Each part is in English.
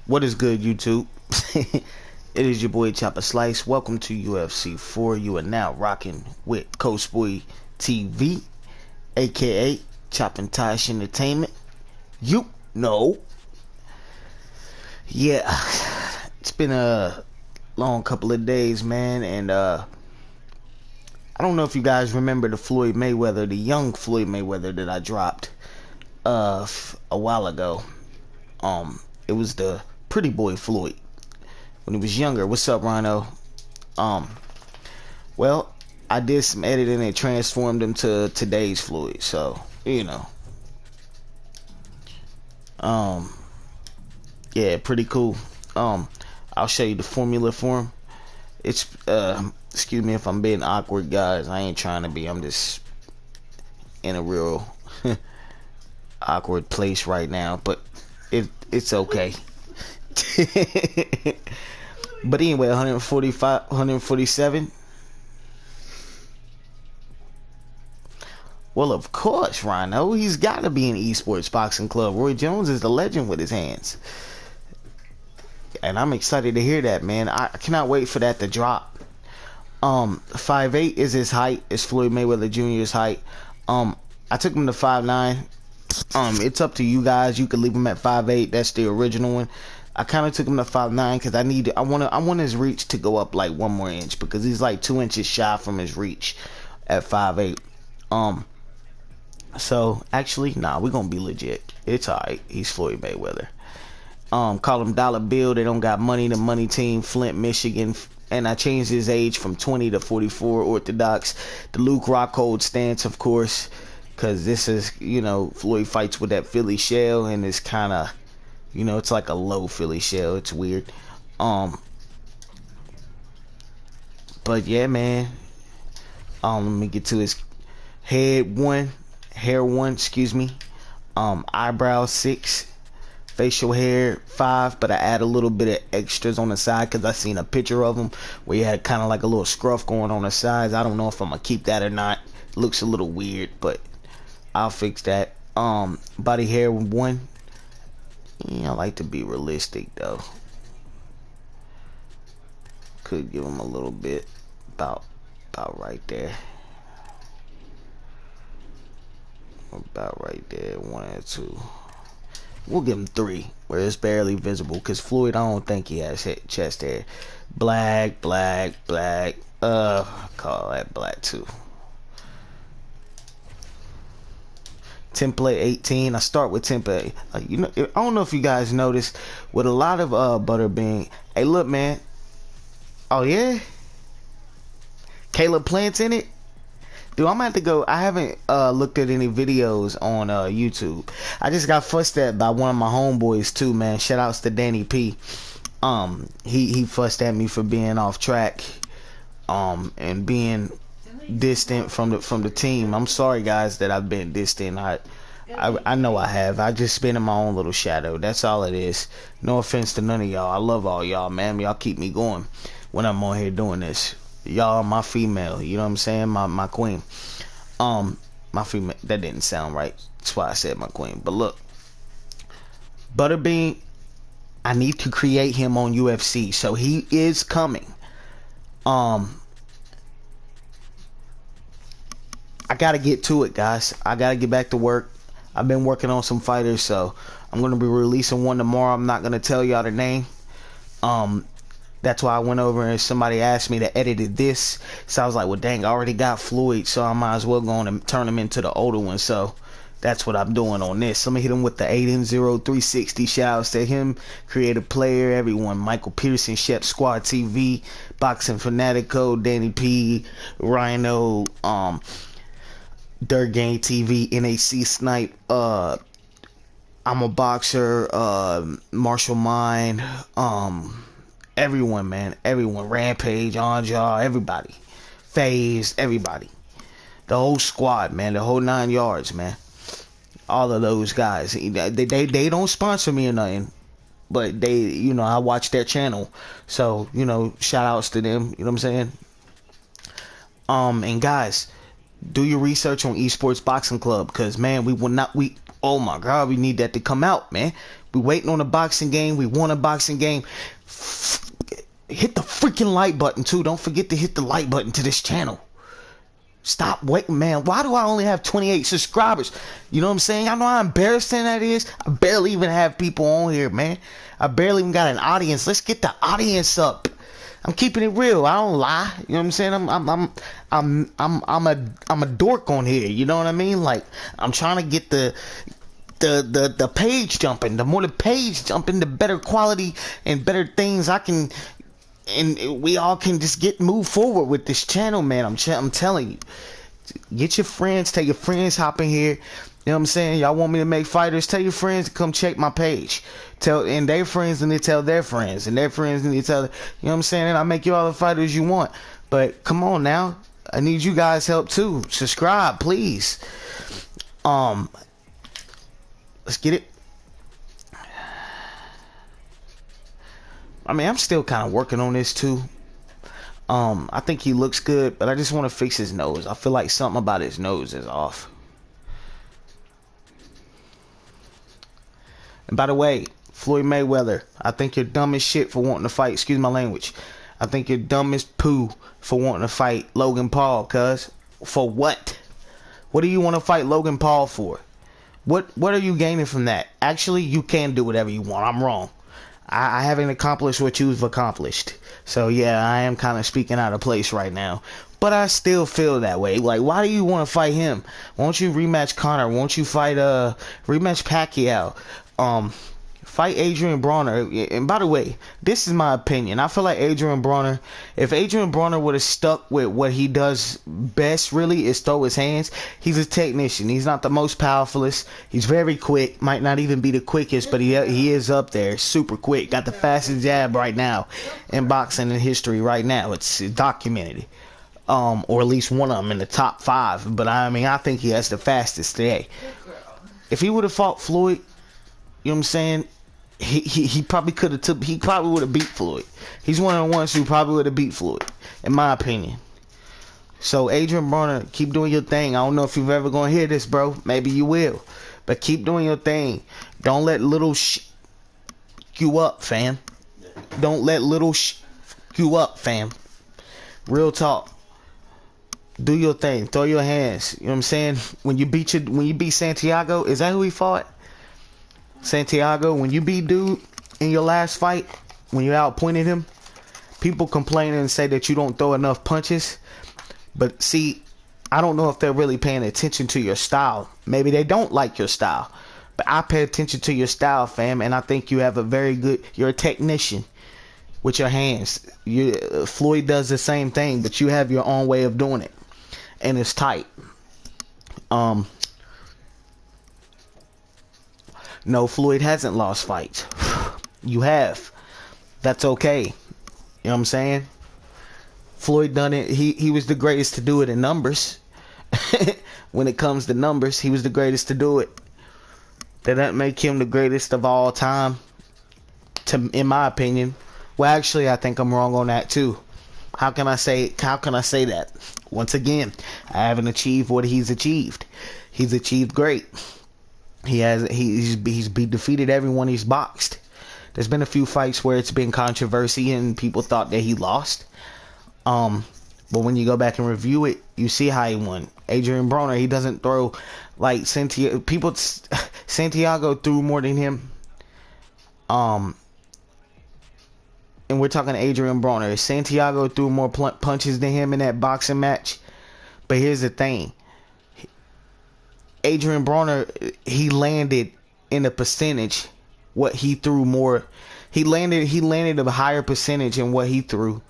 What is good, YouTube? It is your boy Chopper Slice. Welcome to UFC 4. You are now rocking with Coach Boy TV, aka Chopping Tosh Entertainment. You know. Yeah, it's been a long couple of days, man, and I don't know if you guys remember the young Floyd Mayweather that I dropped a while ago. It was the pretty boy Floyd when he was younger. What's up, Rhino? Well, I did some editing and transformed him to today's Floyd, so yeah, pretty cool. I'll show you the formula for him. It's excuse me if I'm being awkward, guys. I ain't trying to be. I'm just in a real awkward place right now, but it's okay. But anyway, 145, 147. Well, of course, Rhino. He's got to be in Esports Boxing Club. Roy Jones is the legend with his hands. And I'm excited to hear that, man. I cannot wait for that to drop. 5'8" is his height. It's Floyd Mayweather Jr.'s height. I took him to 5'9". It's up to you guys. You could leave him at 5'8". That's the original one. I kind of took him to 5'9" because I want his reach to go up like 1 more inch, because he's like 2 inches shy from his reach at 5'8". So actually, nah, we're gonna be legit. It's alright. He's Floyd Mayweather. Call him Dollar Bill. They don't got money. The money team, Flint, Michigan. And I changed his age from 20 to 44 Orthodox. The Luke Rockhold stance, of course, because this is, Floyd fights with that Philly shell, and it's kind of, it's like a low Philly shell. It's weird. But yeah, man. Let me get to his hair one, excuse me. Eyebrow 6. Facial hair 5, but I add a little bit of extras on the side because I seen a picture of him where he had kind of like a little scruff going on the sides. I don't know if I'm gonna keep that or not. It looks a little weird, but I'll fix that. Body hair 1. Yeah, I like to be realistic though. Could give him a little bit, about right there. About right there, 1 and 2. We'll give him 3, where it's barely visible, because Floyd, I don't think he has chest hair. Black. Call that black too. Template 18. I start with template. I don't know if you guys noticed, with a lot of Butterbean. Hey, look, man. Oh yeah, Caleb Plant's in it. Dude, I'm gonna have to go. I haven't looked at any videos on YouTube. I just got fussed at by one of my homeboys too, man. Shout outs to Danny P. He fussed at me for being off track, and being distant from the team. I'm sorry, guys, that I've been distant. I know I have. I just been in my own little shadow. That's all it is. No offense to none of y'all. I love all y'all, man. Y'all keep me going when I'm on here doing this. Y'all my female, you know what I'm saying? My queen. My female. That didn't sound right. That's why I said my queen. But look, Butterbean, I need to create him on UFC, so he is coming. I gotta get to it, guys. I gotta get back to work. I've been working on some fighters, so I'm gonna be releasing one tomorrow. I'm not gonna tell y'all the name. That's why I went over and somebody asked me to edit this. So I was like, well, dang, I already got Floyd, so I might as well go on and turn him into the older one. So that's what I'm doing on this. Let me hit him with the 8M0360. Shout outs to him, creative player, everyone. Michael Pearson, Shep Squad TV, Boxing Fanatico, Danny P, Rhino, Dirt Game TV, NAC Snipe, I'm a Boxer, Martial Mind, everyone, man, everyone. Rampage, Anjar, everybody. Phase, everybody. The whole squad, man. The whole 9 yards, man. All of those guys. They don't sponsor me or nothing, but they, I watch their channel. So, shout outs to them. You know what I'm saying? And guys, do your research on Esports Boxing Club, because, man, oh my God, we need that to come out, man. We waiting on a boxing game. We want a boxing game. Hit the freaking like button too. Don't forget to hit the like button to this channel. Stop waiting, man. Why do I only have 28 subscribers? You know what I'm saying? I know how embarrassing that is. I barely even have people on here, man. I barely even got an audience. Let's get the audience up. I'm keeping it real. I don't lie. You know what I'm saying? I'm a dork on here. You know what I mean? Like, I'm trying to get the page jumping. The more the page jumping, the better quality and better things I can, and we all can just move forward with this channel, man. I'm telling you, get your friends, tell your friends, hop in here. You know what I'm saying? Y'all want me to make fighters? Tell your friends to come check my page. And their friends need to tell their friends, and their friends need to tell. You know what I'm saying? And I'll make you all the fighters you want. But come on now, I need you guys' help too. Subscribe, please. Let's get it. I mean, I'm still kind of working on this too. I think he looks good, but I just want to fix his nose. I feel like something about his nose is off. And by the way, Floyd Mayweather, I think you're dumb as shit for wanting to fight. Excuse my language. I think you're dumb as poo for wanting to fight Logan Paul, cuz. For what? What do you want to fight Logan Paul for? What are you gaining from that? Actually, you can do whatever you want. I'm wrong. I haven't accomplished what you've accomplished. So yeah, I am kind of speaking out of place right now. But I still feel that way. Like, why do you want to fight him? Won't you rematch Conor? Won't you fight rematch Pacquiao? Fight Adrian Broner. And by the way, this is my opinion. I feel like Adrian Broner, if Adrian Broner would have stuck with what he does best, really, is throw his hands. He's a technician. He's not the most powerfulest. He's very quick. Might not even be the quickest, but he is up there. Super quick. Got the fastest jab right now in boxing in history right now. It's documented. Or at least one of them in the top 5. But I mean, I think he has the fastest today. If he would have fought Floyd, you know what I'm saying? He probably could have he probably would have beat Floyd. He's one of the ones who probably would have beat Floyd, in my opinion. So Adrian Broner, keep doing your thing. I don't know if you're ever gonna hear this, bro. Maybe you will, but keep doing your thing. Don't let little you up, fam. Don't let little you up, fam. Real talk. Do your thing. Throw your hands. You know what I'm saying? When you beat Santiago, is that who he fought? Santiago, when you beat dude in your last fight, when you outpointed him, people complain and say that you don't throw enough punches. But see, I don't know if they're really paying attention to your style. Maybe they don't like your style. But I pay attention to your style, fam, and I think you have you're a technician with your hands. Floyd does the same thing, but you have your own way of doing it. And it's tight. No, Floyd hasn't lost fights. You have. That's okay. You know what I'm saying? Floyd done it. He was the greatest to do it in numbers. When it comes to numbers, he was the greatest to do it. That doesn't make him the greatest of all time, in my opinion. Well, actually, I think I'm wrong on that too. How can I say that? Once again, I haven't achieved what he's achieved. He's achieved great. He's defeated everyone he's boxed. There's been a few fights where it's been controversy and people thought that he lost. But when you go back and review it, you see how he won. Adrian Broner, he doesn't throw like Santiago. Santiago threw more than him. And we're talking Adrian Broner. Santiago threw more punches than him in that boxing match. But here's the thing. Adrian Broner, he landed in a percentage what he threw more. He landed a higher percentage in what he threw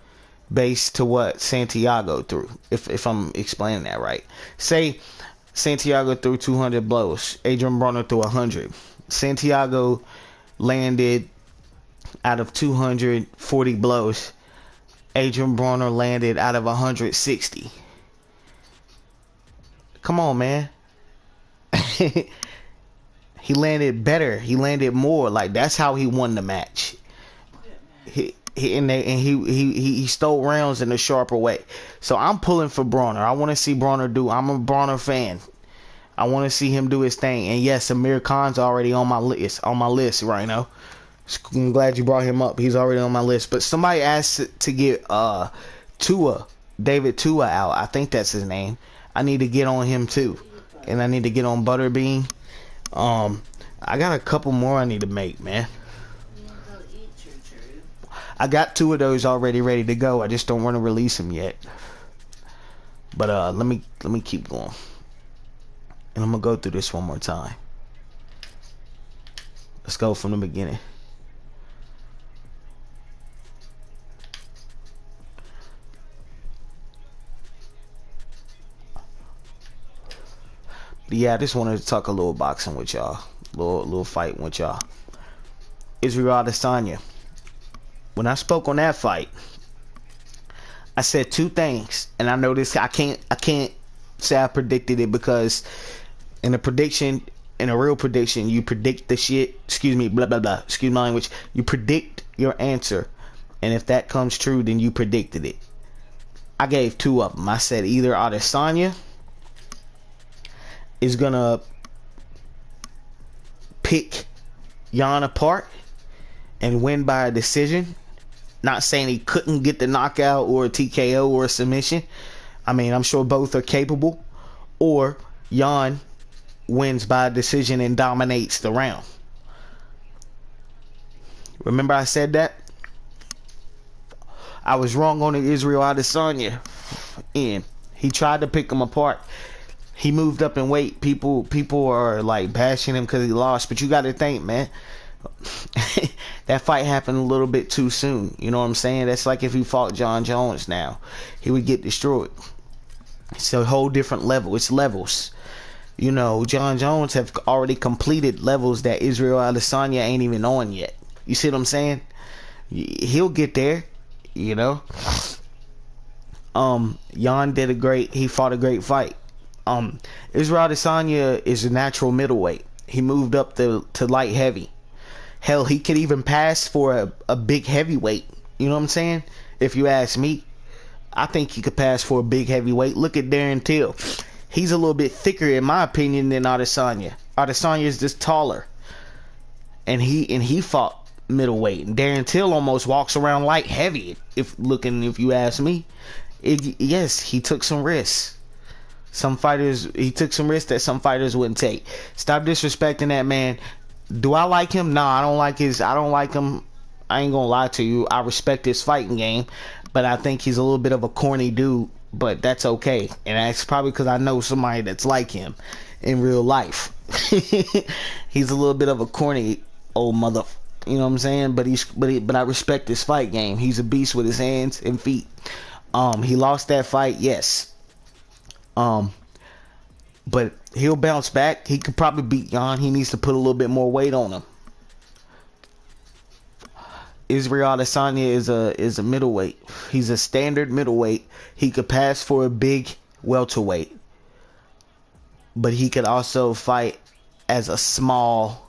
based to what Santiago threw. If I'm explaining that right. Say Santiago threw 200 blows. Adrian Broner threw 100. Santiago landed out of 240 blows. Adrian Broner landed out of 160. Come on, man. He landed better. He landed more. Like, that's how he won the match. He stole rounds in a sharper way. So I'm pulling for Broner. I want to see Broner do. I'm a Broner fan. I want to see him do his thing. And yes, Amir Khan's already on my list. On my list right now. I'm glad you brought him up. He's already on my list. But somebody asked to get Tua, David Tua out. I think that's his name. I need to get on him too, and I need to get on Butterbean. I got a couple more I need to make, man. I got 2 of those already ready to go. I just don't want to release them yet. But let me keep going, and I'm gonna go through this one more time. Let's go from the beginning. But yeah, I just wanted to talk a little boxing with y'all, little fight with y'all. Israel Adesanya. When I spoke on that fight, I said 2 things, and I know this. I can't say I predicted it, because in a real prediction, you predict the shit. Excuse me, blah blah blah. Excuse my language. You predict your answer, and if that comes true, then you predicted it. I gave 2 of them. I said either Adesanya is gonna pick Jan apart and win by a decision. Not saying he couldn't get the knockout or a TKO or a submission. I mean, I'm sure both are capable. Or Jan wins by a decision and dominates the round. Remember I said that? I was wrong on the Israel Adesanya. And he tried to pick him apart. He moved up in weight. People are like bashing him because he lost. But you got to think, man. That fight happened a little bit too soon. You know what I'm saying? That's like if he fought John Jones now. He would get destroyed. It's a whole different level. It's levels. You know, John Jones have already completed levels that Israel Adesanya ain't even on yet. You see what I'm saying? He'll get there, you know. Jan he fought a great fight. Israel Adesanya is a natural middleweight. He moved up to light heavy. Hell, he could even pass for a big heavyweight. You know what I'm saying? If you ask me, I think he could pass for a big heavyweight. Look at Darren Till. He's a little bit thicker, in my opinion, than Adesanya. Adesanya is just taller, and he fought middleweight. And Darren Till almost walks around light heavy. If you ask me, yes, he took some risks. He took some risks that some fighters wouldn't take. Stop disrespecting that man. Do I like him? No, I don't like him. I ain't gonna lie to you. I respect his fighting game, but I think he's a little bit of a corny dude, but that's okay. And that's probably because I know somebody that's like him in real life. He's a little bit of a corny old mother, you know what I'm saying? But I respect his fight game. He's a beast with his hands and feet. He lost that fight, yes. But he'll bounce back. He could probably beat Jan. He needs to put a little bit more weight on him. Israel Adesanya is a middleweight. He's a standard middleweight. He could pass for a big welterweight, but he could also fight as a small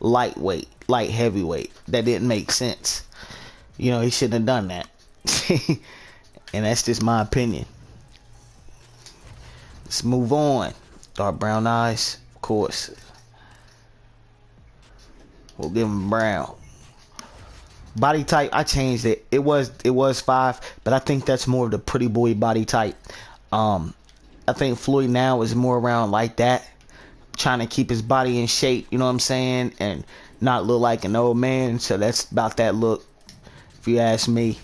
lightweight, light heavyweight. That didn't make sense. You know, he shouldn't have done that. And that's just my opinion. Let's move on. Dark brown eyes, of course. We'll give him brown. Body type, I changed it. It was 5, but I think that's more of the pretty boy body type. I think Floyd now is more around like that, trying to keep his body in shape. You know what I'm saying, and not look like an old man. So that's about that look, if you ask me.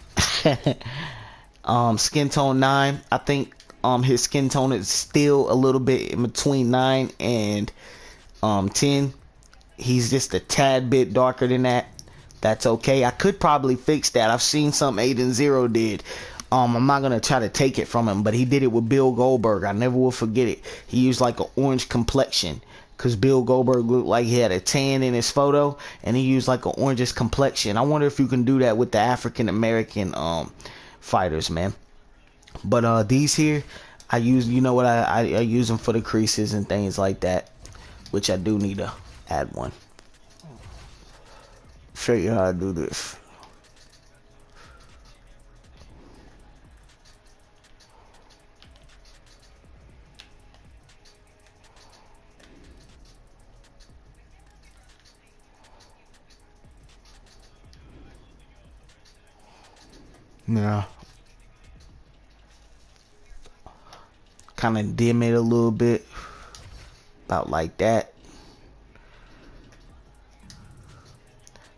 Skin tone 9. I think his skin tone is still a little bit in between 9 and 10. He's just a tad bit darker than that. That's okay. I could probably fix that. I've seen something Aiden Zero did. I'm not gonna try to take it from him, but he did it with Bill Goldberg. I never will forget it. He used like an orange complexion, because Bill Goldberg looked like he had a tan in his photo, and he used like an orangish complexion. I wonder if you can do that with the African American fighters, man. But these here, I use, you know what, I use them for the creases and things like that, which I do need to add one. Show you how I do this. Yeah. Kind of dim it a little bit. About like that.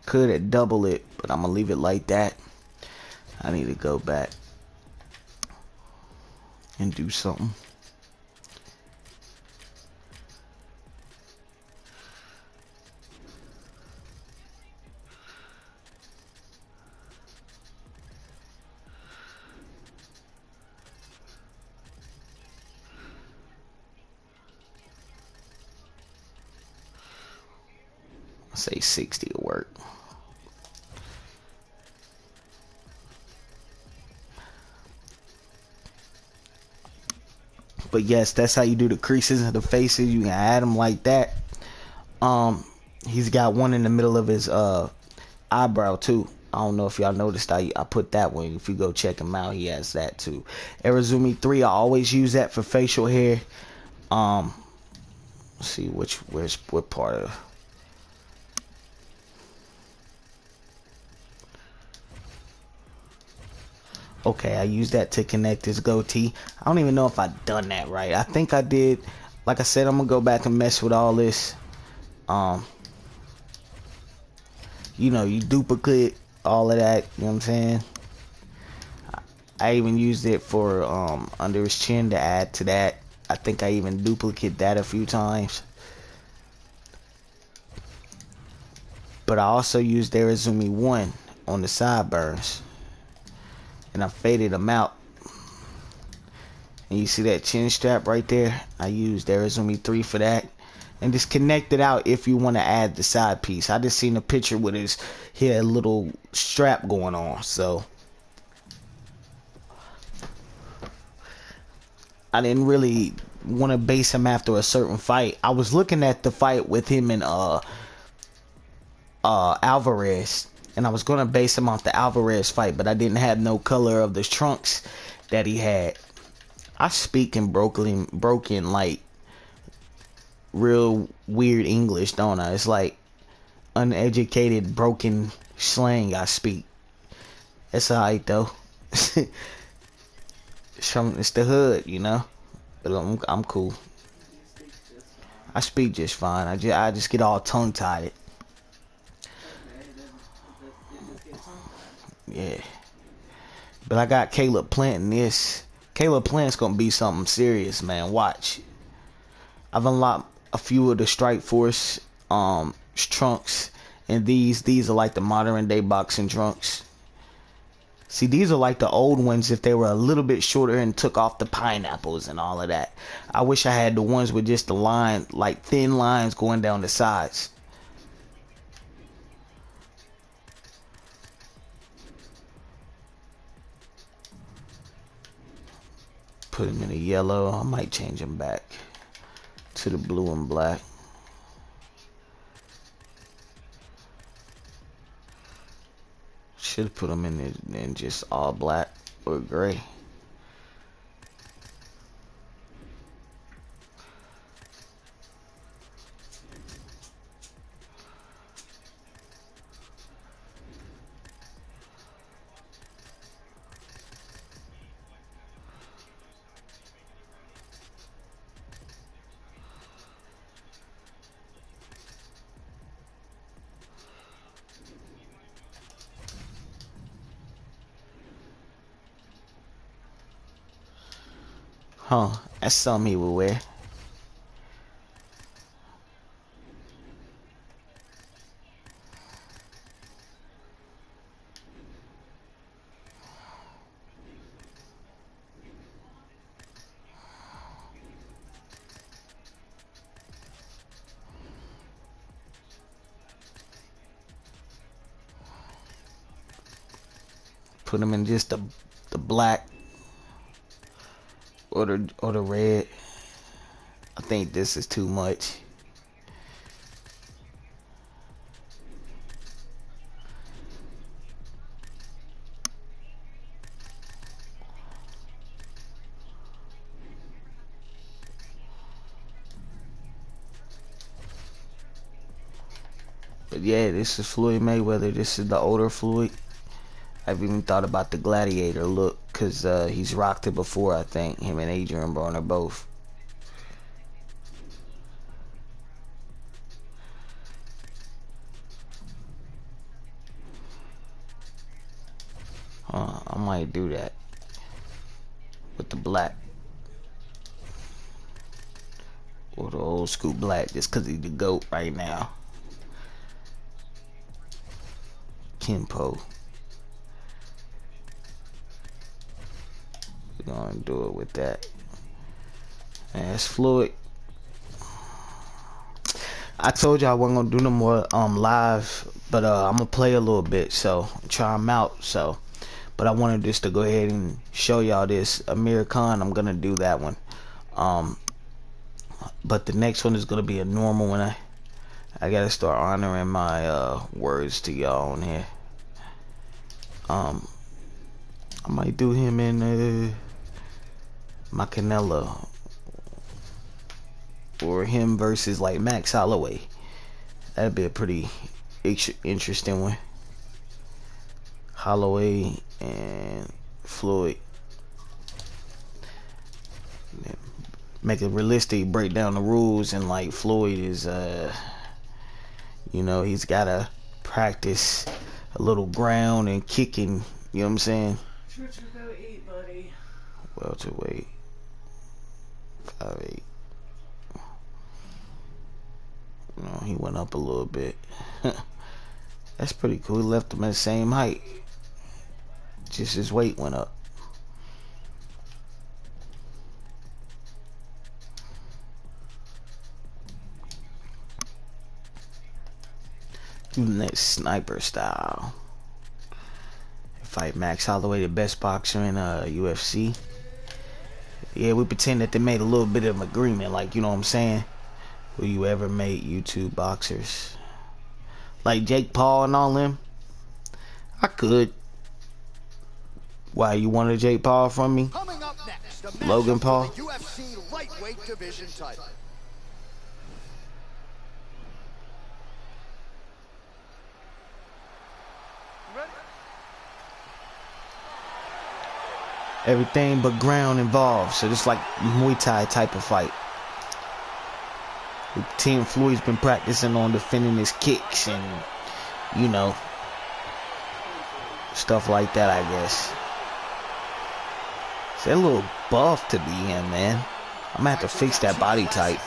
Could double it, but I'm gonna leave it like that. I need to go back and do something. Say 60 will work. But yes, that's how you do the creases and the faces. You can add them like that. He's got one in the middle of his eyebrow too. I don't know if y'all noticed I put that one. If you go check him out, he has that too. Arizumi 3, I always use that for facial hair. Let's see what part of. Okay, I use that to connect his goatee. I don't even know if I done that right. I think I did. Like I said, I'm gonna go back and mess with all this. You know, you duplicate all of that. You know what I'm saying? I even used it for under his chin to add to that. I think I even duplicate that a few times. But I also used Arizumi 1 on the sideburns. And I faded them out. And you see that chin strap right there? I used Arizumi 3 for that. And just connect it out if you want to add the side piece. I just seen a picture with he had a little strap going on. So I didn't really want to base him after a certain fight. I was looking at the fight with him and Alvarez. And I was going to base him off the Alvarez fight. But I didn't have no color of the trunks that he had. I speak in broken like real weird English, don't I? It's like uneducated, broken slang I speak. It's alright though. It's the hood, you know. But I'm cool. I speak just fine. I just get all tongue tied. Yeah. But I got Caleb planting this. Caleb Plant's gonna be something serious, man. Watch. I've unlocked a few of the Strike Force trunks, and these are like the modern day boxing trunks. See, these are like the old ones if they were a little bit shorter and took off the pineapples and all of that. I wish I had the ones with just the line, like thin lines going down the sides. Put them in a yellow. I might change them back to the blue and black. Should put them in just all black or gray. Huh, that's something he would wear. Put him in just the black or the red. I think this is too much. But yeah, this is Floyd Mayweather. This is the older Floyd. I've even thought about the Gladiator look, cause he's rocked it before. I think him and Adrian Broner are both. I might do that with the black or the old school black, just cause he's the GOAT right now. Kimpo. We're gonna do it with that. And it's Floyd. I told you I wasn't gonna do no more live, but I'm gonna play a little bit, so try them out. So, but I wanted just to go ahead and show y'all this Amir Khan. I'm gonna do that one. But the next one is gonna be a normal one. I gotta start honoring my words to y'all on here. I might do him in my Canelo, or him versus like Max Holloway. That'd be a pretty interesting one. Holloway and Floyd. Make it realistic, break down the rules, and like Floyd is you know, he's gotta practice a little ground and kicking, you know what I'm saying? What you go eat, buddy? Welterweight. 5'8". No, he went up a little bit. That's pretty cool. He left him at the same height. Just his weight went up. Do the next sniper style. Fight Max Holloway, the best boxer in UFC. Yeah, we pretend that they made a little bit of an agreement, like, you know what I'm saying? Will you ever made YouTube boxers like Jake Paul and all them? I could. Why, you wanted Jake Paul from me? Coming up next, Logan Paul? the UFC lightweight division title. Everything but ground involved, so it's like Muay Thai type of fight. Team Floyd's been practicing on defending his kicks and, you know, stuff like that, I guess. It's a little buff to be him, man. I'm gonna have to fix that body type.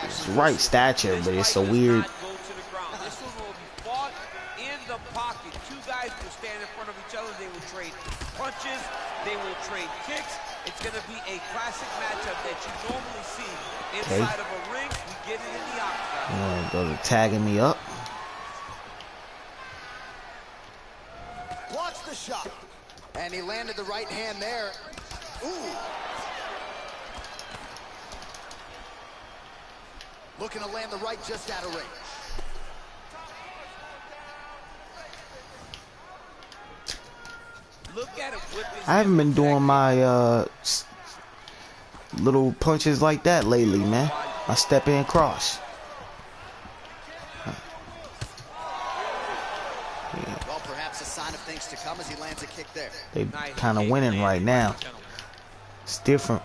It's right stature, but it's a weird. This one will be fought in the pocket. Two guys will stand in front of each other. They will trade punches. They will trade kicks. It's going to be a classic matchup that you normally see inside of a ring. We get it in the octagon. Go to tagging me up. Blocks the shot. And he landed the right hand there. Ooh. Looking to land the right just out of range. Look at him whip his I haven't been doing my little punches like that lately, man. I step in cross. Well, perhaps a sign of things to come as he lands a kick there. They kind of winning right now. It's different.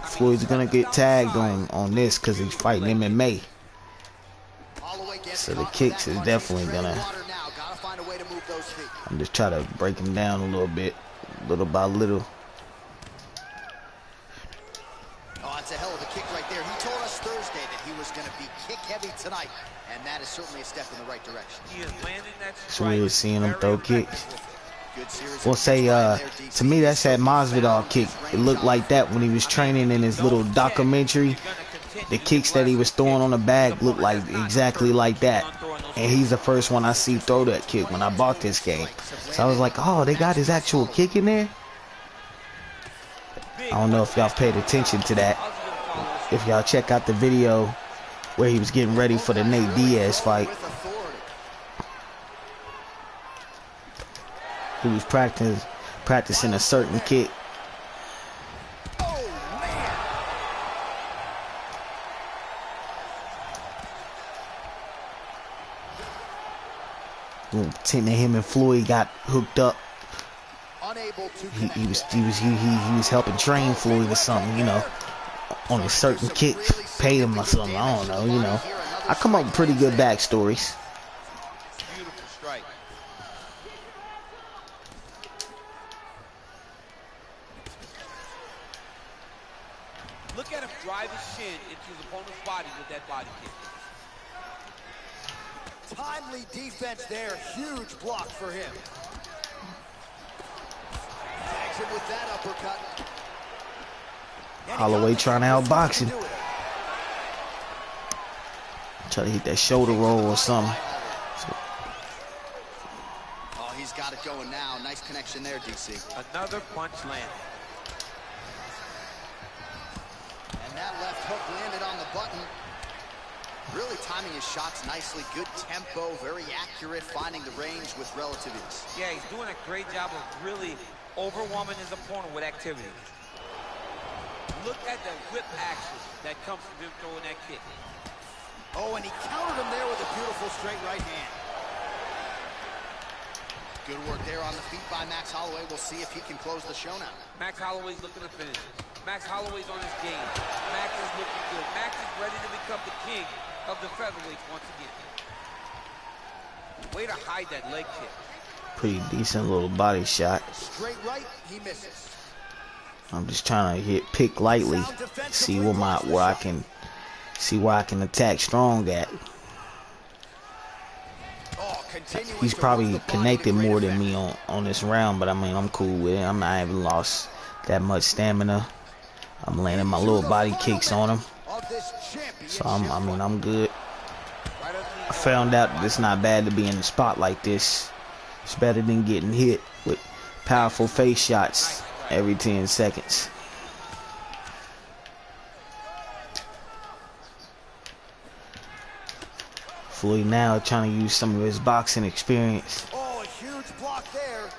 Floyd's gonna get tagged on this because he's fighting MMA. So the kicks is definitely gonna. I'm just trying to break him down a little bit, little by little. Oh, that's a hell of a kick right there. He told us Thursday that he was going to be kick heavy tonight, and that is certainly a step in the right direction. He is landing that It's weird seeing him throw kicks. Good series. We'll say, to me, that's that Masvidal kick. It looked like that when he was training in his little documentary. The kicks that he was throwing on the bag looked like exactly like that. And he's the first one I see throw that kick when I bought this game. So I was like, oh, they got his actual kick in there? I don't know if y'all paid attention to that. If y'all check out the video where he was getting ready for the Nate Diaz fight. He was practicing a certain kick. Pretending him and Floyd got hooked up. He was helping train Floyd or something, you know, on a certain kick, paid him or something. I don't know, you know. I come up with pretty good backstories. Beautiful strike. Look at him drive his shin into his opponent's body with that body kick. Timely defense there. Huge block for him. Tags him with that uppercut. Holloway trying to outbox him. Try to hit that shoulder roll or something. Oh, he's got it going now. Nice connection there, DC. Another punch landed. And that left hook landed on the button. Really timing his shots nicely. Good tempo, very accurate, finding the range with relative ease. Yeah, he's doing a great job of really overwhelming his opponent with activity. Look at the whip action that comes from him throwing that kick. Oh, and he countered him there with a beautiful straight right hand. Good work there on the feet by Max Holloway. We'll see if he can close the show now. Max Holloway's looking to finish. Max Holloway's on his game. Max is looking good. Max is ready to become the king of the featherweights once again. Way to hide that leg kick. Pretty decent little body shot. Straight right, he misses. I'm just trying to pick lightly, see where I can attack strong at. Oh, He's probably connected more than me on this round, but I mean, I'm cool with it. I haven't lost that much stamina. I'm landing my little body kicks on him, so I'm good. I found out that it's not bad to be in the spot like this. It's better than getting hit with powerful face shots every 10 seconds. Floyd now trying to use some of his boxing experience. Oh, a huge block there.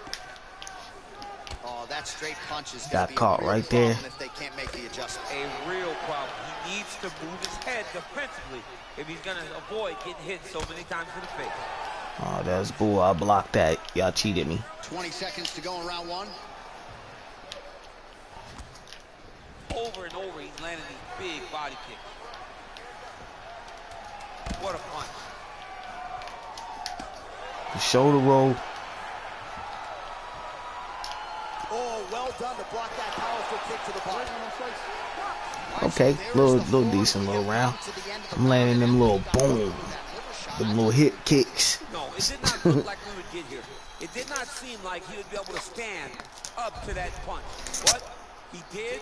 Oh, that straight punch is got caught right there. If they can't make the adjustment. A real problem. He needs to move his head defensively if he's going to avoid getting hit so many times in the face. Oh, that's bull. I blocked that. Y'all cheated me. 20 seconds to go in round one. Over and over, he's landing these big body kicks. What a punch. The shoulder roll. Oh, well done to block that powerful kick to the body. Okay, little decent little round. I'm landing them little boom, them little hit kicks. No, it did not look like we would get here. It did not seem like he would be able to stand up to that punch. But he did.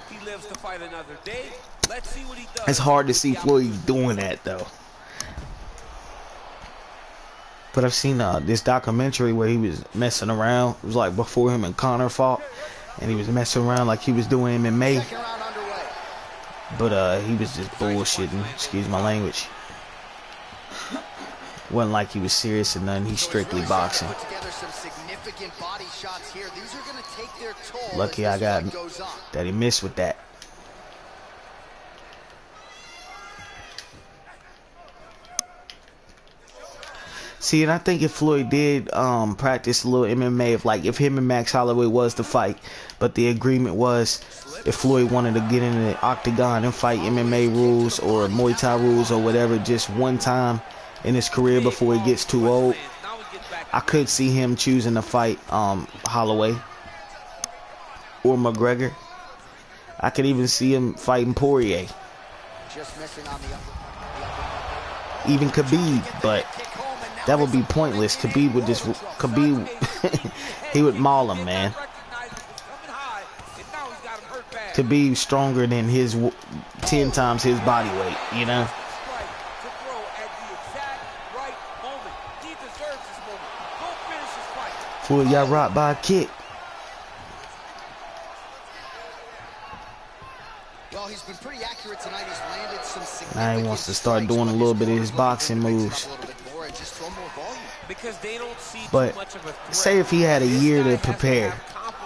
He lives to fight another day. Let's see what he does. It's hard to see Floyd doing that though. But I've seen this documentary where he was messing around. It was like before him and Conor fought, and he was messing around like he was doing MMA. But he was just bullshitting. Excuse my language. Wasn't like he was serious or nothing. He's strictly boxing. Lucky I got that he missed with that. See, and I think if Floyd did practice a little MMA, if him and Max Holloway was to fight, but the agreement was if Floyd wanted to get in the octagon and fight MMA rules or Muay Thai rules or whatever just one time in his career before he gets too old, I could see him choosing to fight Holloway or McGregor. I could even see him fighting Poirier. Even Khabib, but that would be pointless. Khabib he would maul him, man. Khabib's stronger than 10 times his body weight, you know? Floyd got rocked by a kick. Well, he's been pretty accurate tonight. He's landed some now he wants to start doing a little bit of his boxing moves. But say if he had a year to prepare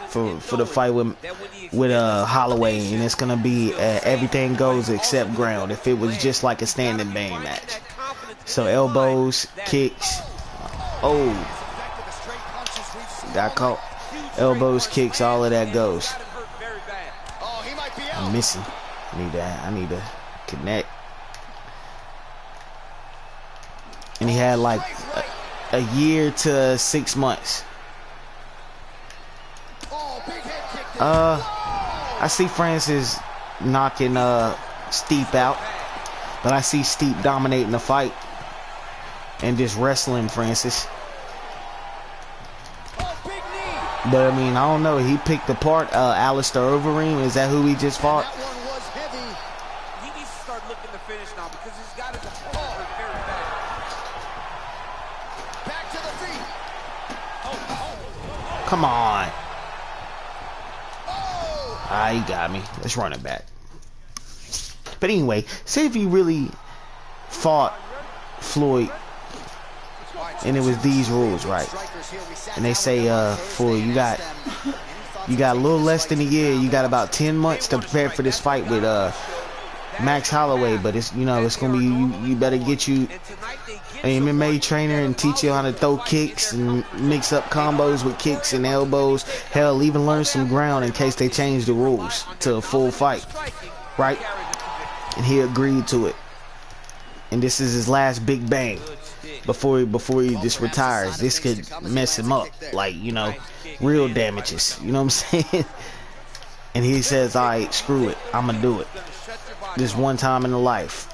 for the fight with Holloway, and it's gonna be everything goes except ground. If it was just like a standing bang match, so elbows, kicks, Oh, got caught. Elbows, kicks, all of that goes. I'm missing. I need to connect. And he had like a year to 6 months. I see Francis knocking Steep out, but I see Steep dominating the fight and just wrestling Francis. But I mean, I don't know. He picked apart Alistair Overeem. Is that who he just fought? That one was heavy. He needs to start looking to finish now because he's got his opponent hurt very bad. Back to the feet. Come on. Ah, he got me. Let's run it back. But anyway, say if he really fought Floyd and it was these rules, right? And they say for you got a little less than a year, you got about 10 months to prepare for this fight with Max Holloway, but it's, you know, it's gonna be you better get you an MMA trainer and teach you how to throw kicks and mix up combos with kicks and elbows. Hell, even learn some ground in case they change the rules to a full fight, right? And he agreed to it. And this is his last big bang before he just retires. This could mess him up, like, you know, real damages. You know what I'm saying? And he says, all right, screw it, I'm gonna do it this one time in the life.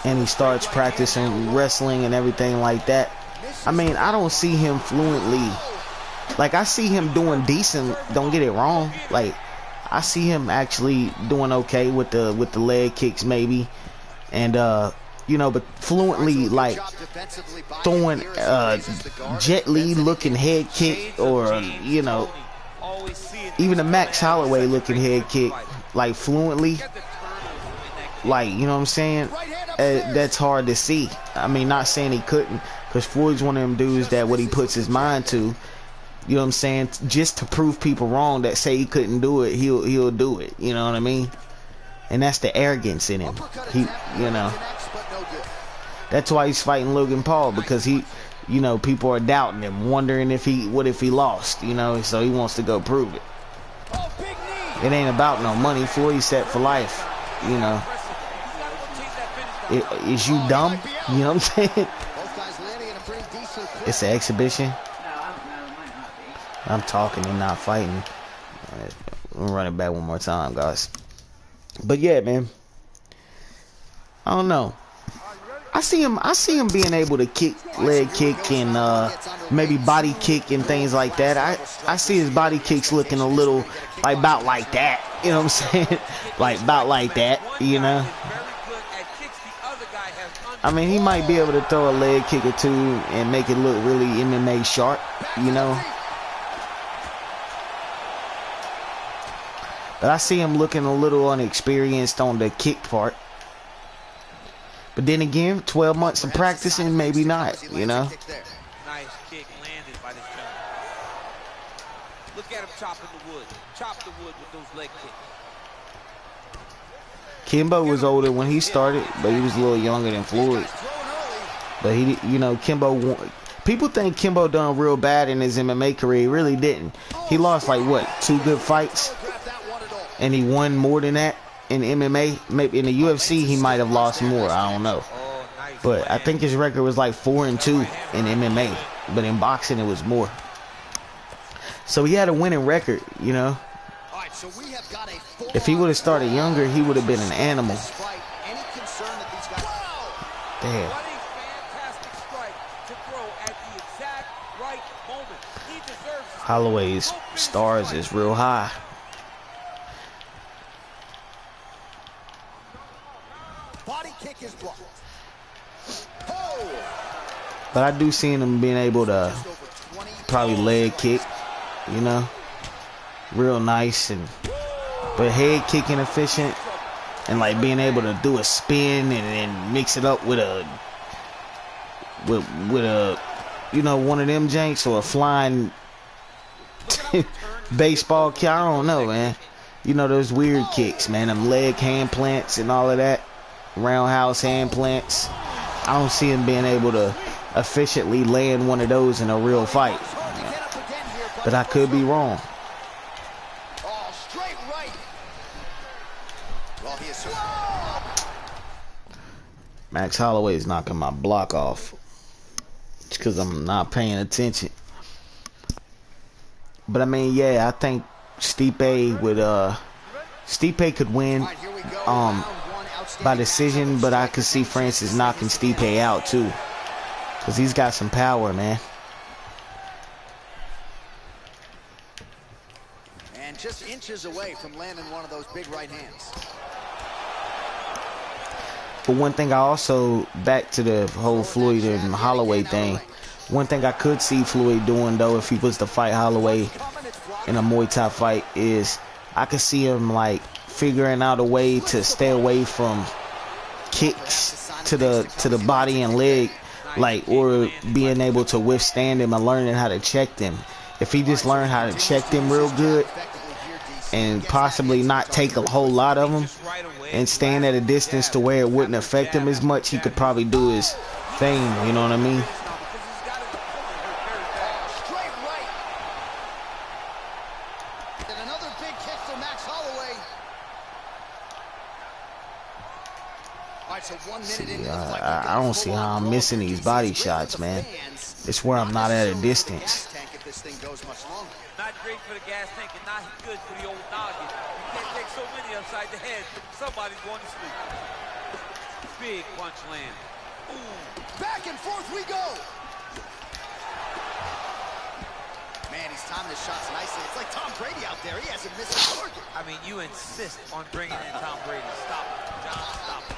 And he starts practicing wrestling and everything like that. I mean, I don't see him fluently. Like, I see him doing decent, don't get it wrong. Like, I see him actually doing okay with the leg kicks maybe, and you know, but fluently, like throwing Jet Li looking head kick, or you know, even a Max Holloway looking head kick, like fluently, like, you know what I'm saying? That's hard to see. I mean, not saying he couldn't, because Floyd's one of them dudes that what he puts his mind to, you know what I'm saying, just to prove people wrong that say he couldn't do it, he'll do it. You know what I mean? And that's the arrogance in him. He, you know, that's why he's fighting Logan Paul, because he, you know, people are doubting him, wondering if he lost, you know, so he wants to go prove it. It ain't about no money. Floyd's set for life, you know. Is you dumb? You know what I'm saying? It's an exhibition. I'm talking and not fighting. We'll run it back one more time, guys. But yeah, man, I don't know. I see him being able to kick, leg kick, and maybe body kick and things like that. I see his body kicks looking a little like about like that. You know what I'm saying? Like about like that. You know. I mean, he might be able to throw a leg kick or two and make it look really MMA sharp. You know. But I see him looking a little unexperienced on the kick part. But then again, 12 months of practicing, maybe not, you know. Nice kick landed by this gentleman. Look at him chopping the wood. Chop the wood with those leg kicks. Kimbo was older when he started, but he was a little younger than Floyd. But he, you know, Kimbo, people think Kimbo done real bad in his MMA career. He really didn't. He lost like what, 2 good fights? And he won more than that in MMA. Maybe in the UFC he might have lost more. I don't know. But I think his record was like 4-2 in MMA. But in boxing it was more. So he had a winning record, you know. If he would have started younger, he would have been an animal. Damn. Holloway's stars is real high. But I do see him being able to probably leg kick, you know, real nice, and but head kicking efficient, and like being able to do a spin and then mix it up with a you know, one of them janks, or a flying baseball kick. I don't know, man. You know, those weird kicks, man, them leg hand plants and all of that, roundhouse hand plants. I don't see him being able to efficiently land one of those in a real fight. But I could be wrong. Oh, straight right. Well, he is. Max Holloway is knocking my block off. It's because I'm not paying attention. But I mean, yeah, I think Stipe could win by decision, but I could see Francis knocking Stipe out too, because he's got some power, man. And just inches away from landing one of those big right hands. But one thing I also, back to the whole Floyd and Holloway thing, one thing I could see Floyd doing, though, if he was to fight Holloway in a Muay Thai fight, is I could see him like figuring out a way to stay away from kicks to the body and leg, like, or being able to withstand him and learning how to check them. If he just learned how to check them real good and possibly not take a whole lot of them and stand at a distance to where it wouldn't affect him as much, he could probably do his thing, you know what I mean? See, I don't see how I'm missing these body shots, man. It's where I'm not at a distance. Not great for the gas tank and not good for the old noggin. You can't take so many upside the head. Somebody's going to sleep. Big punch land. Ooh. Back and forth we go. Man, he's timing his shots nicely. It's like Tom Brady out there. He hasn't missed a target. I mean, you insist on bringing in Tom Brady. Stop it, John. Stop it.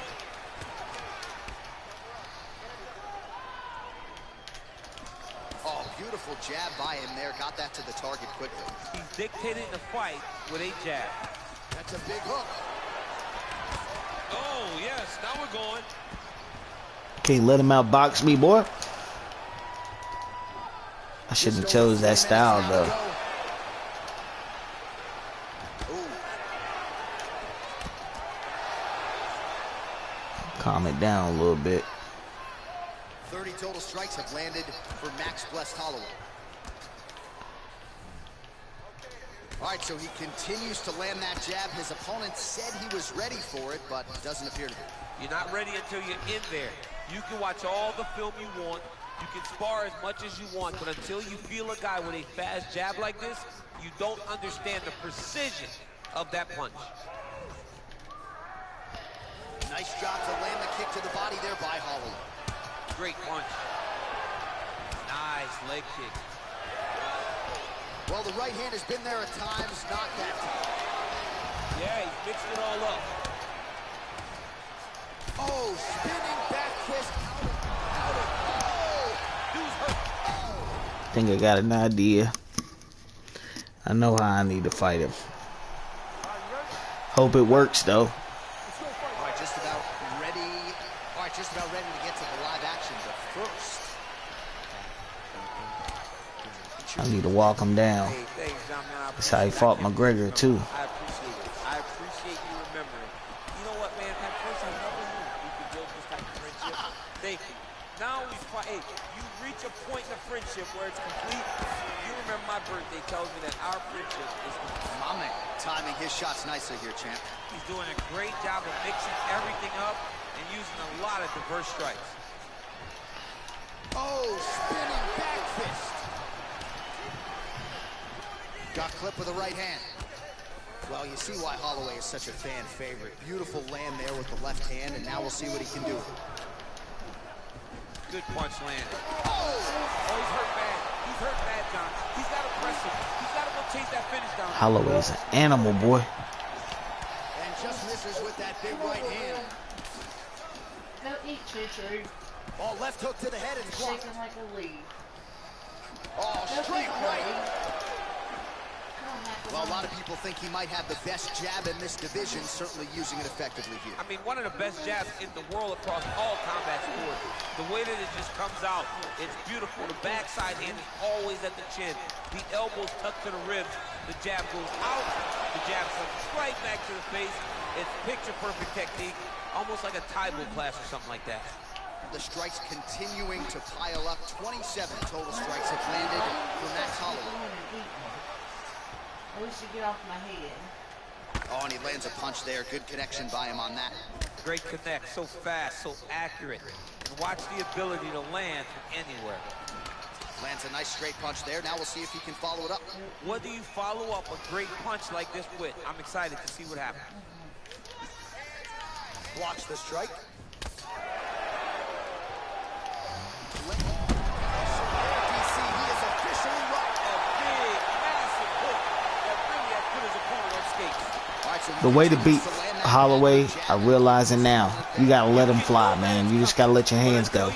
Oh, beautiful jab by him there. Got that to the target quickly. He's dictating the fight with a jab. That's a big hook. Oh, yes. Now we're going. Can't let him outbox me, boy. I shouldn't have chose that style, though. Calm it down a little bit. 30 total strikes have landed for Max Blessed Holloway. All right, so he continues to land that jab. His opponent said he was ready for it, but doesn't appear to be. You're not ready until you're in there. You can watch all the film you want. You can spar as much as you want, but until you feel a guy with a fast jab like this, you don't understand the precision of that punch. Nice job to land the kick to the body there by Holloway. Great punch. Nice leg kick. Well, the right hand has been there at times, not that time. Yeah, he's mixed it all up. Oh, spinning back fist. Oh, dude's hurt. I think I got an idea. I know how I need to fight him. Hope it works, though. All right, just about ready. All right, just about ready to get to the live action, but first. I need to walk him down. Hey, thanks, John, man. That's how he fought McGregor, too. I appreciate it. I appreciate you remembering. You know what, man? At first, I never knew we could build this type of friendship. Thank you. Now we fight. Hey, you reach a point in a friendship where it's complete. You remember my birthday tells me that our friendship is complete. My man, timing his shots nicely here, champ. He's doing a great job of mixing everything up and using a lot of diverse strikes. Oh, spinning back fist. Got clipped with the right hand. Well, you see why Holloway is such a fan favorite. Beautiful land there with the left hand, and now we'll see what he can do. Good punch land. Oh, he's hurt bad. He's hurt bad, John. He's got to press him. He's got to go chase that finish down. Holloway's an animal, boy. And just misses with that big right hand. Go eat, Choo-Choo. Oh, left hook to the head and blocked. Shaking like a leaf. Oh, Go straight eat, right. buddy. Well, a lot of people think he might have the best jab in this division, certainly using it effectively here. I mean, one of the best jabs in the world across all combat sports. The way that it just comes out, it's beautiful. The backside hand is always at the chin. The elbows tucked to the ribs. The jab goes out. The jab comes right back to the face. It's picture-perfect technique, almost like a Taibo class or something like that. The strikes continuing to pile up. 27 total strikes have landed for Max Holloway. I wish you get off my head. Oh, and he lands a punch there. Good connection by him on that. Great connect, so fast, so accurate. And watch the ability to land from anywhere. Lands a nice straight punch there. Now we'll see if he can follow it up. What do you follow up a great punch like this with? I'm excited to see what happens. Blocks the strike. The way to beat Holloway, I realizing now, you gotta let him fly, man. You just gotta let your hands go.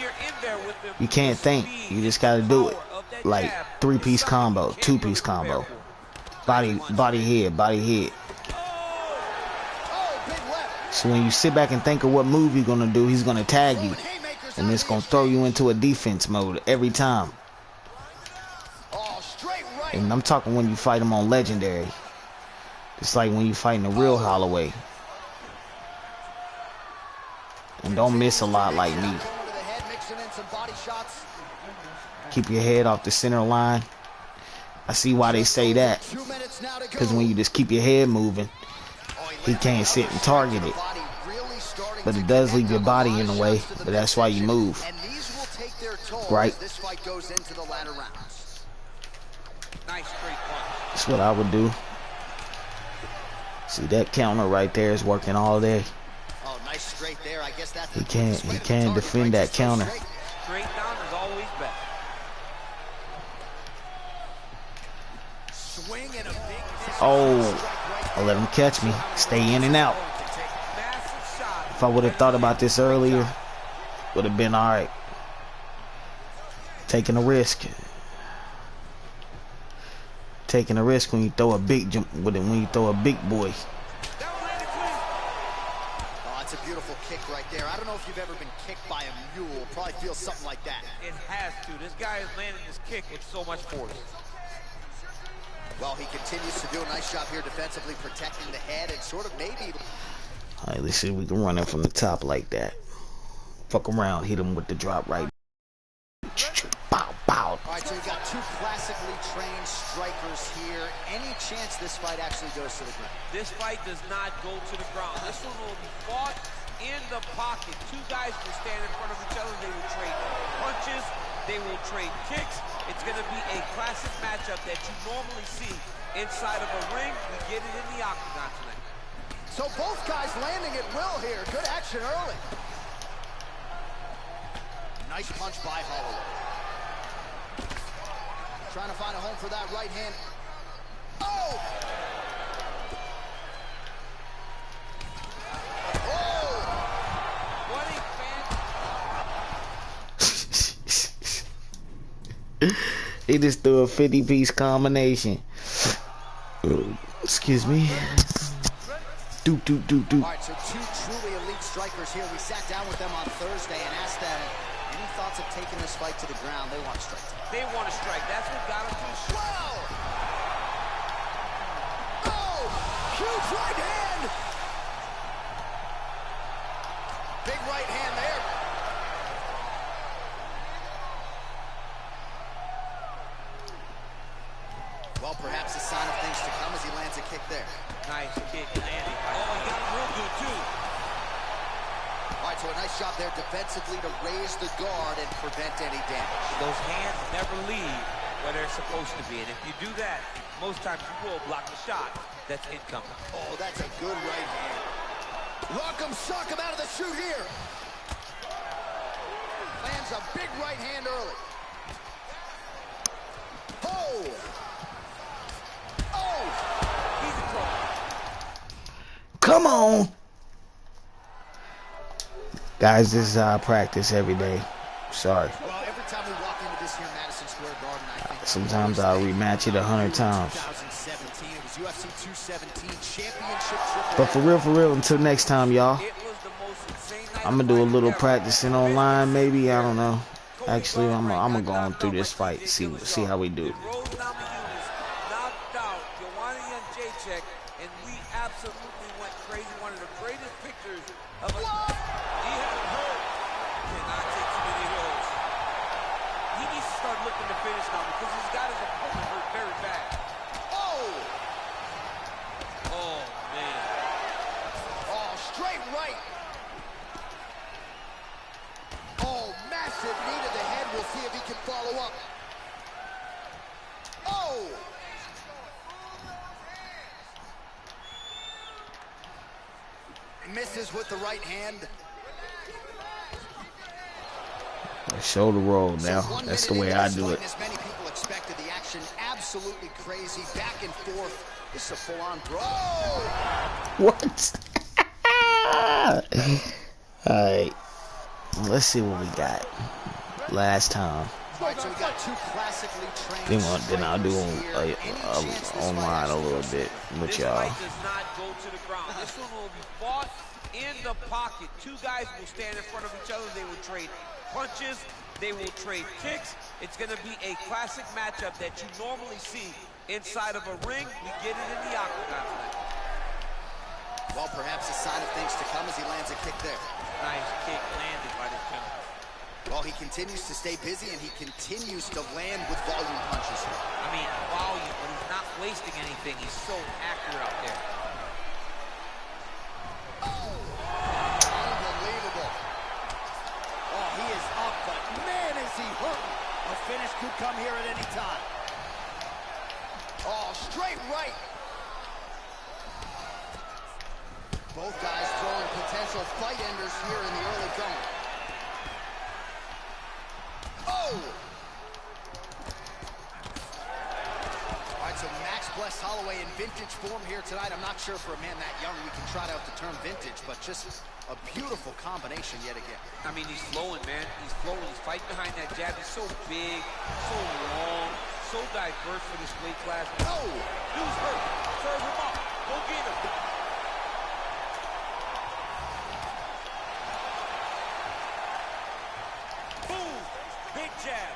You can't think. You just gotta do it. Like 3-piece combo, 2-piece combo. Body, head, head. So when you sit back and think of what move you're gonna do, he's gonna tag you. And it's gonna throw you into a defense mode every time. And I'm talking when you fight him on Legendary. It's like when you fighting the real Holloway. And don't miss a lot like me. Keep your head off the center line. I see why they say that. Because when you just keep your head moving, he can't sit and target it. But it does leave your body in the way. But that's why you move. Right? That's what I would do. See, that counter right there is working all day. Oh, nice straight there. I guess that's he can't defend that counter. Straight down is always best. Swing and a big oh, I'll let him catch me. Stay in and out. If I would have thought about this earlier, would have been all right. Taking a risk. Taking a risk when you throw a big jump with it, when you throw a big boy. Oh, that's a beautiful kick right there. I don't know if you've ever been kicked by a mule. Probably feels something like that. It has to. This guy is landing this kick with so much force. Well, he continues to do a nice job here defensively, protecting the head and sort of maybe. All right, let's see if we can run him from the top like that. Fuck around, hit him with the drop right. Bow. All right, so we've got two classically trained strikers here. Any chance this fight actually goes to the ground? This fight does not go to the ground. This one will be fought in the pocket. Two guys will stand in front of each other. They will trade punches. They will trade kicks. It's going to be a classic matchup that you normally see inside of a ring. We get it in the octagon tonight. So both guys landing at will here. Good action early. Nice punch by Holloway. Trying to find a home for that right hand. Oh! Oh! What a fan. He just threw a 50-piece combination. Excuse me. Do. All right, so two truly elite strikers here. We sat down with them on Thursday and asked them any thoughts of taking this fight to the ground. They want to strike. They want to strike. That's what got them to the shoot. Wow! Oh! Huge right hand! Big right hand there. Well, perhaps a sign of things to come as he lands a kick there. Nice kick, landing. Oh, he got him real good, too. All right, so a nice shot there defensively to raise the guard and prevent any damage. Those hands never leave where they're supposed to be. And if you do that, most times you will block the shot that's incoming. Oh, that's a good right hand. Rock him, shock him out of the chute here. Lands a big right hand early. Oh! Oh! He's in trouble. Come on. Guys, this is how I practice every day. Sorry. Well, every time we walk into this here Madison Square Garden, I think Sometimes I'll rematch it 100 times. 2017, it was UFC 217 championship triple. But for real, until next time, y'all. It was the most insane night I'm gonna do a little practicing online, maybe. I don't know. Actually, I'm gonna go on through this fight, see how we do. Rolled down the units, knocked out Giovanni and Jacek, and we absolutely went crazy. One of the greatest pictures of a... He had him hurt. Cannot take nervous now because he's got his opponent hurt very bad. Oh! Oh, man. Oh, straight right. Oh, massive knee to the head. We'll see if he can follow up. Oh! Misses with the right hand. Shoulder roll now. So That's the way I do it. As many people expected, the action absolutely crazy. Back and forth. This is a full-on throw. What? Alright. Let's see what we got. Last time. All right, so we got two classically trained Then I'll do online a little bit with y'all. This fight does not go to the ground. This one will be fought in the pocket. Two guys will stand in front of each other. They will trade punches. They will trade kicks. It's going to be a classic matchup that you normally see inside of a ring. We get it in the octagon tonight. Well, perhaps a sign of things to come as he lands a kick there. Nice kick landed by this gentleman. Well, he continues to stay busy, and he continues to land with volume punches here. I mean, volume, but he's not wasting anything. He's so accurate out there. Unbelievable. Oh, he is up, but man, is he hurting. A finish could come here at any time. Oh, straight right. Both guys throwing potential fight enders here in the early going. Oh! All right, so Max Bless Holloway in vintage form here tonight. I'm not sure for a man that young we can trot out the term vintage, but just a beautiful combination yet again. I mean, he's flowing, man. He's flowing. He's fighting behind that jab. He's so big, so long, so diverse for this weight class. Oh! Dude's hurt. Serve him up. Go get him. Boom! Big jab.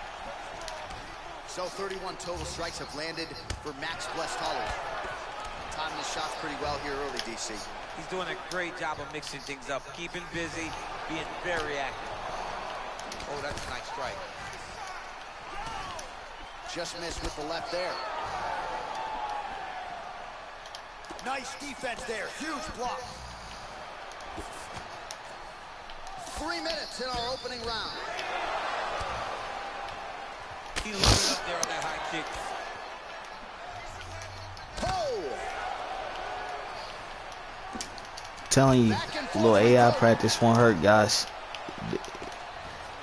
So 31 total strikes have landed for Max Bless Holloway. Timing his shots pretty well here early, DC. He's doing a great job of mixing things up, keeping busy, being very active. Oh, that's a nice strike. Just missed with the left there. Nice defense there. Huge block. 3 minutes in our opening round. He loaded up there on that high kick. Oh! Telling you, a little AI practice won't hurt, guys.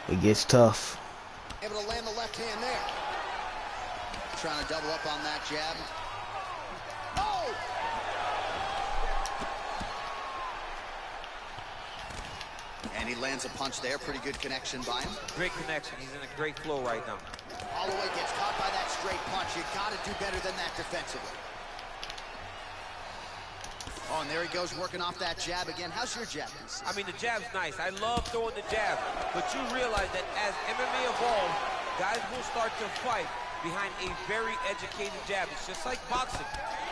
It gets tough. Able to land the left hand there. Trying to double up on that jab. Oh! And he lands a punch there. Pretty good connection by him. Great connection. He's in a great flow right now. Holloway gets caught by that straight punch. You got to do better than that defensively. Oh, and there he goes, working off that jab again. How's your jab? I mean, the jab's nice. I love throwing the jab. But you realize that as MMA evolves, guys will start to fight behind a very educated jab. It's just like boxing.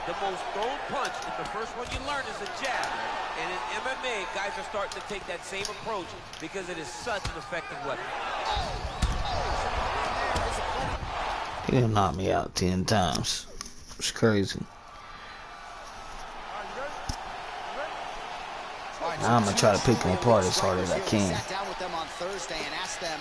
The most thrown punch, and the first one you learn is a jab. And in MMA, guys are starting to take that same approach because it is such an effective weapon. He'll knock me out 10 times. It's crazy. Now I'm gonna try to pick them apart as hard as I can. Sat down with them on Thursday and asked them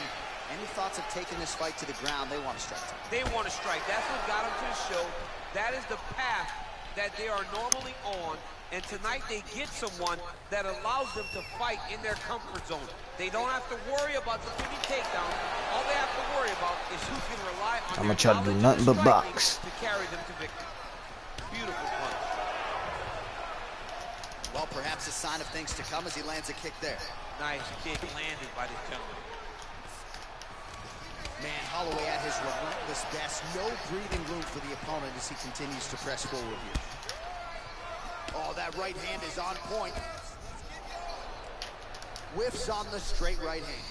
any thoughts of taking this fight to the ground. They want to strike. They want to strike. That's what got them to the show. That is the path that they are normally on. And tonight they get someone that allows them to fight in their comfort zone. They don't have to worry about the winning takedown. All they have to worry about is who can rely on. I'm gonna try to do nothing but box to carry them to victory. Beautiful punch. Well, perhaps a sign of things to come as he lands a kick there. Nice kick landed by this gentleman. Man, Holloway at his relentless best. No breathing room for the opponent as he continues to press forward here. Oh, that right hand is on point. Whiffs on the straight right hand.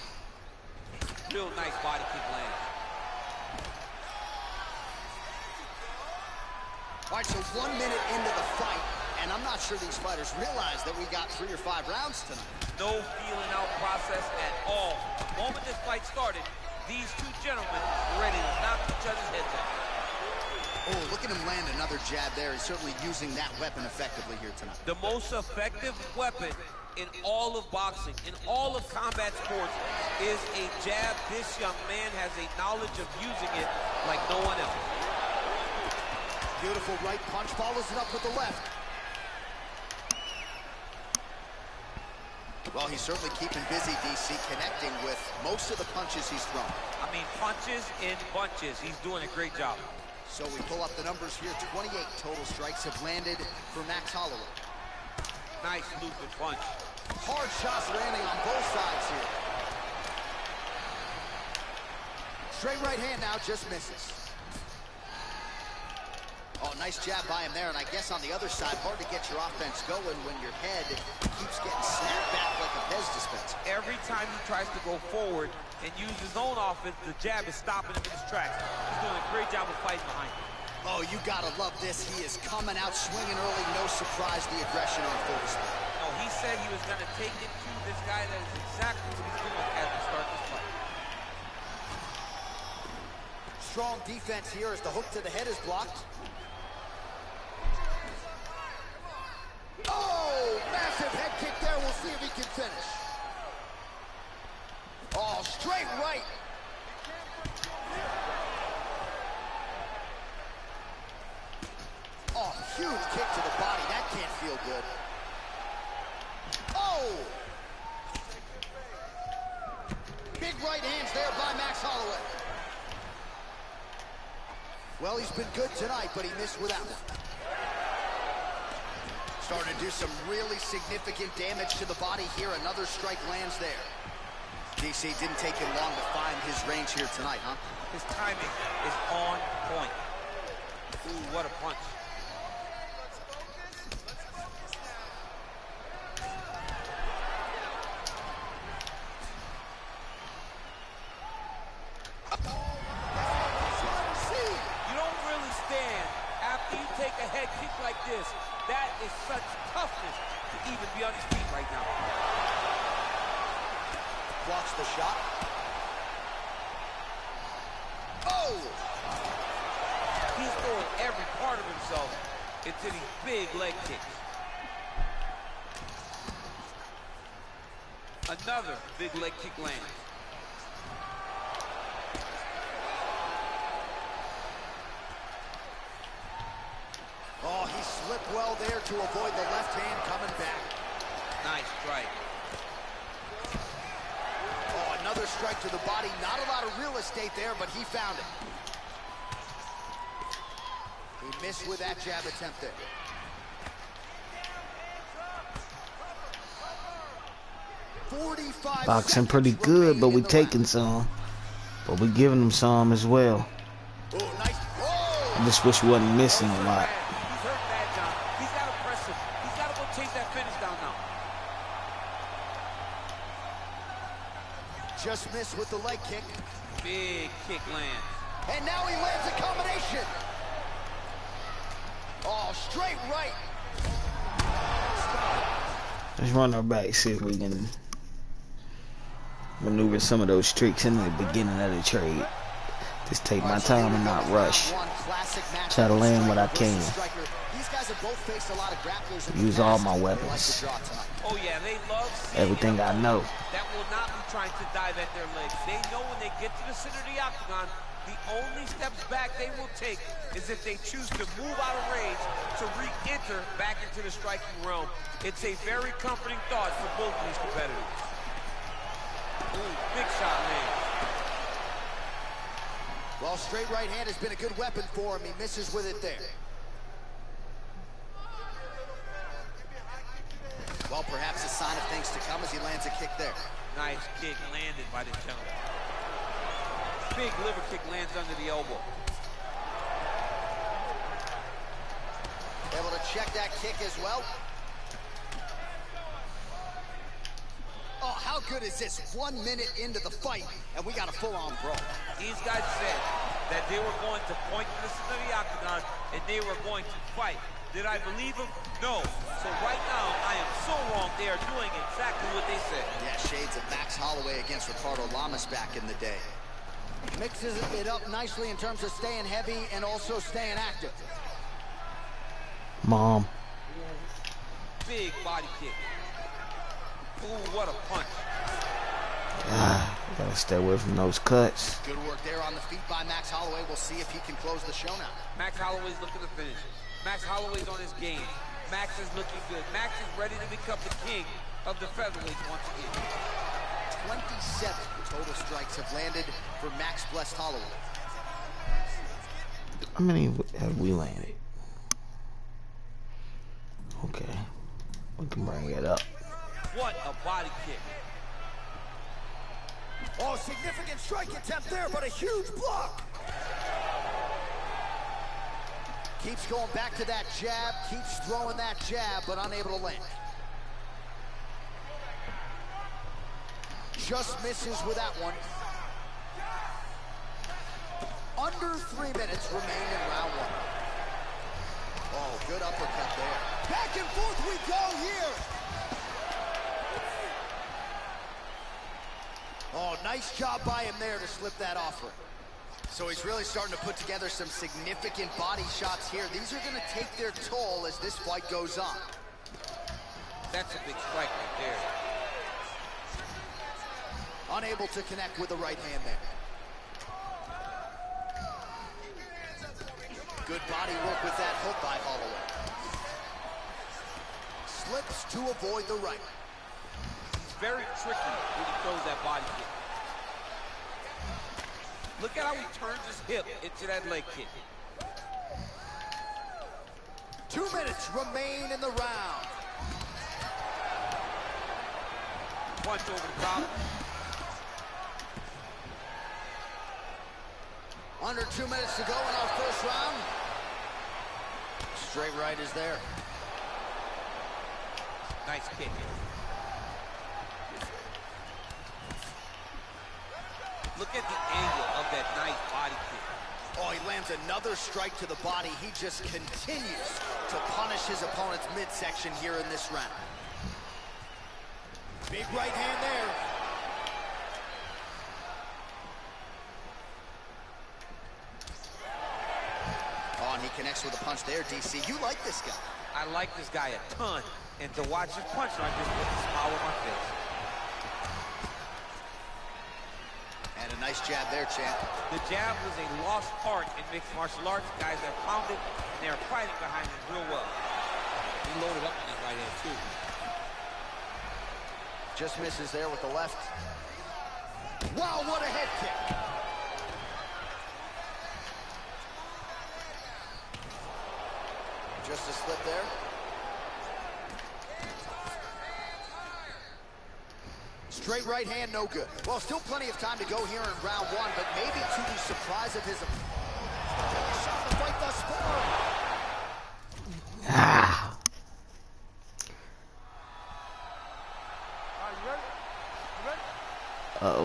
Real nice body kick land. All right, so 1 minute into the fight, And I'm not sure these fighters realize that we got 3 or 5 rounds tonight. No feeling out process at all. The moment this fight started, these two gentlemen were ready to knock each other's heads off. Oh, look at him land another jab there. He's certainly using that weapon effectively here tonight. The most effective weapon in all of boxing, in all of combat sports, is a jab. This young man has a knowledge of using it like no one else. Beautiful right punch, follows it up with the left. Well, he's certainly keeping busy, DC, connecting with most of the punches he's thrown. I mean, punches in bunches. He's doing a great job. So we pull up the numbers here. 28 total strikes have landed for Max Holloway. Nice looping punch. Hard shots landing on both sides here. Straight right hand now, just misses. Oh, nice jab by him there, and I guess on the other side, hard to get your offense going when your head keeps getting snapped back like a Pez dispenser. Every time he tries to go forward and use his own offense, the jab is stopping him in his tracks. He's doing a great job of fighting behind him. Oh, you gotta love this. He is coming out swinging early. No surprise, the aggression on full display. No, he said he was going to take it to this guy. That is exactly what he's doing as we start this fight. Strong defense here as the hook to the head is blocked. Oh, massive head kick there. We'll see if he can finish. Oh, straight right. Oh, huge kick to the body. That can't feel good. Oh! Big right hands there by Max Holloway. Well, he's been good tonight, but he missed with that one. Starting to do some really significant damage to the body here. Another strike lands there. DC, didn't take him long to find his range here tonight, huh? His timing is on point. Ooh, what a punch. You don't really stand after you take a head kick like this. That is such toughness to even be on his feet right now. Blocks the shot. Oh! He's throwing every part of himself into these big leg kicks. Another big leg kick lands. Oh, he slipped well there to avoid the left hand coming back. Nice strike. Oh, another strike to the body. Not a lot of real estate there, but he found it. He missed with that jab attempt there. Boxing pretty good, but we taking some. But we giving them some as well. Oh, nice. Oh! I just wish we wasn't missing a lot. He's hurt bad, John. He's got to press him. He's got to go chase that finish down now. Just missed with the leg kick. Big kick lands. And now he lands a combination. Oh, straight right. Let's run our back, see if we can maneuver some of those tricks in the beginning of the trade. Just take my time and not rush. Try to land what I can. Use all my weapons. Oh yeah, they love everything I know. That will not be trying to dive at their legs. They know when they get to the center of the octagon, the only steps back they will take is if they choose to move out of range to re-enter back into the striking realm. It's a very comforting thought for both of these competitors. Ooh, big shot lands. Well, straight right hand has been a good weapon for him. He misses with it there. Well, perhaps a sign of things to come as he lands a kick there. Nice kick landed by the gentleman. Big liver kick lands under the elbow. Able to check that kick as well. Oh, how good is this? 1 minute into the fight, and we got a full-on brawl. These guys said that they were going to point this into the octagon and they were going to fight. Did I believe them? No. So right now, I am so wrong. They are doing exactly what they said. Yeah, shades of Max Holloway against Ricardo Lamas back in the day. Mixes it up nicely in terms of staying heavy and also staying active. Mom. Big body kick. Ooh, what a punch. Gotta stay away from those cuts. Good work there on the feet by Max Holloway. We'll see if he can close the show now. Max Holloway's looking to finish. Max Holloway's on his game. Max is looking good. Max is ready to become the king of the featherweights once again. 27 total strikes have landed for Max Blessed Holloway. How many have we landed? Okay. We can bring it up. What a body kick. Oh, significant strike attempt there, but a huge block. Keeps going back to that jab, keeps throwing that jab, but unable to land. Just misses with that one. Under 3 minutes remain in round one. Oh, good uppercut there. Back and forth we go here. Oh, nice job by him there to slip that offering. So he's really starting to put together some significant body shots here. These are going to take their toll as this fight goes on. That's a big strike right there. Unable to connect with the right hand there. Good body work with that hook by Holloway. Slips to avoid the right. It's very tricky when he throws that body kick. Look at how he turns his hip into that leg kick. 2 minutes remain in the round. Punch over the top. Under 2 minutes to go in our first round. Straight right is there. Nice kick. Look at the angle of that nice body kick. Oh, he lands another strike to the body. He just continues to punish his opponent's midsection here in this round. Big right hand there. Oh, and he connects with a punch there, DC. You like this guy. I like this guy a ton. And to watch his punch, I just put a smile on my face. And a nice jab there, champ. The jab was a lost art in mixed martial arts. Guys have found it, and they're fighting behind it real well. He loaded up on that right hand, too. Just misses there with the left. Wow, what a head kick. Just a slip there. Straight right hand, no good. Well, still plenty of time to go here in round one, but maybe to the surprise of his shot the fight thus far.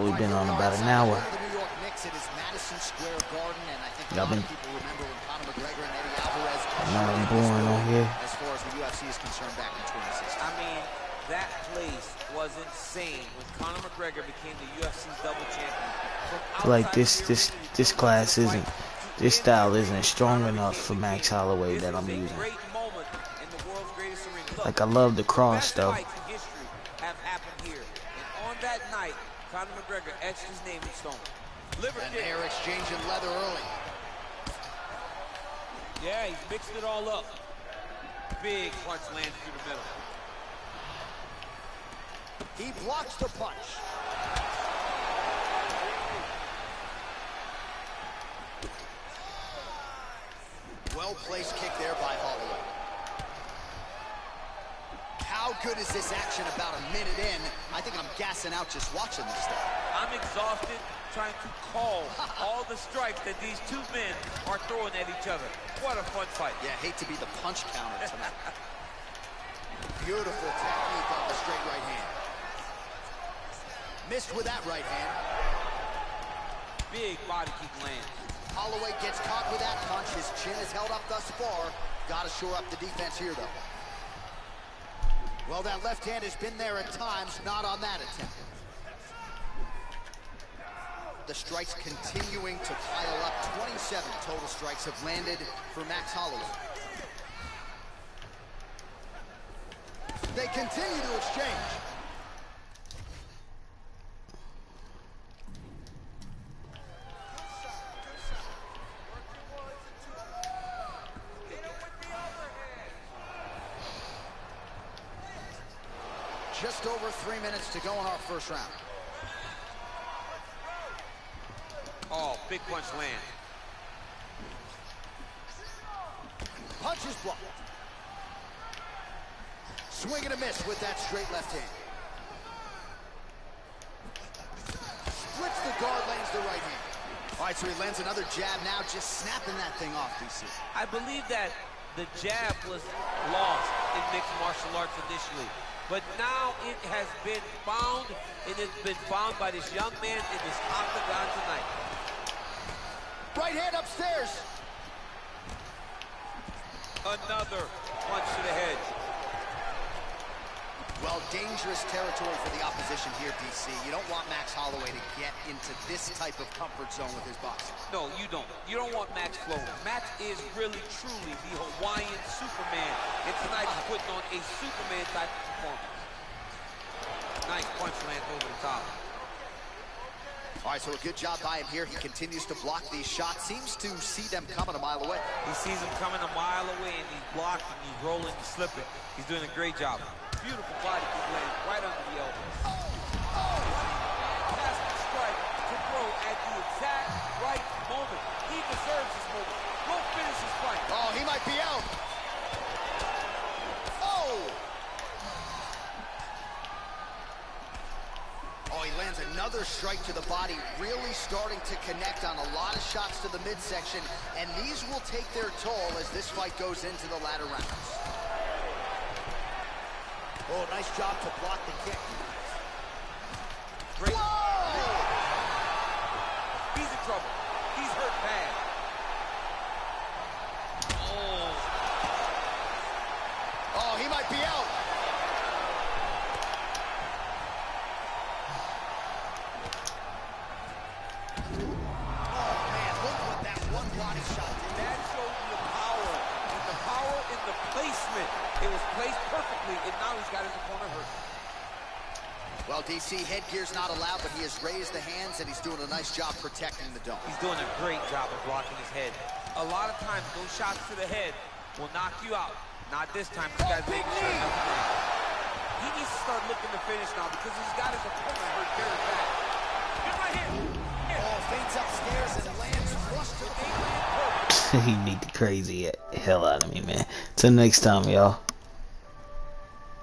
We've been on about an hour. The New York Knicks, it is Madison Square Garden, and I think a lot of people remember when Conor McGregor and Eddie Alvarez. Nothing boring on here. As far as the UFC is concerned, back in 2016. I mean, that place was insane when Conor McGregor became the UFC's double champion. Like this class isn't, this style isn't strong enough for Max Holloway that I'm using. Like I love the cross though. Have happened here, and on that night, Conor McGregor etched his name in stone. Liver And kick. they're exchanging leather early. Yeah, he's mixed it all up. Big punch lands through the middle. He blocks the punch. Well-placed kick there by Holloway. How good is this action about a minute in? I think I'm gassing out just watching this stuff. I'm exhausted trying to call all the strikes that these two men are throwing at each other. What a fun fight. Yeah, hate to be the punch counter tonight. Beautiful technique on the straight right hand. Missed with that right hand. Big body kick lands. Holloway gets caught with that punch. His chin is held up thus far. Got to shore up the defense here, though. Well, that left hand has been there at times, not on that attempt. The strikes continuing to pile up. 27 total strikes have landed for Max Holloway. They continue to exchange. Just over 3 minutes to go in our first round. Oh, big punch land. Punch is blocked. Swing and a miss with that straight left hand. Splits the guard, lands the right hand. All right, so he lands another jab now, just snapping that thing off, DC. I believe that the jab was lost in mixed martial arts initially, but now it has been found, and it's been found by this young man in this octagon tonight. Right hand upstairs. Another punch to the head. Well, dangerous territory for the opposition here, DC. You don't want Max Holloway to get into this type of comfort zone with his boxing. No, you don't. You don't want Max flowing. Max is really, truly the Hawaiian Superman. And tonight he's putting on a Superman type of performance. Nice punch lands over the top. All right, so a good job by him here. He continues to block these shots. Seems to see them coming a mile away. He sees them coming a mile away, and he's blocking, he's rolling, he's slipping. He's doing a great job. Beautiful body kick lands right under the elbow. Pass the strike to throw at the exact right moment. He deserves this moment. Go finish his fight. Oh, he might be out. Oh! Oh, he lands another strike to the body, really starting to connect on a lot of shots to the midsection, and these will take their toll as this fight goes into the latter rounds. Oh, nice job to block the kick. Great. Whoa! He's in trouble. He's hurt bad. Oh, he might be out. Oh, man, look what that one body shot did. That shows you the power in the placement. It was placed perfectly, and now he's got his opponent hurt. Well, DC, headgear's not allowed, but he has raised the hands, and he's doing a nice job protecting the dome. He's doing a great job of blocking his head. A lot of times, those shots to the head will knock you out. Not this time. This guy's making sure nothing lands. He needs to start looking to finish now because he's got his opponent hurt very bad. Get right here. Oh, feints upstairs and lands flush to the He beat the crazy hell out of me, man. Till next time, y'all.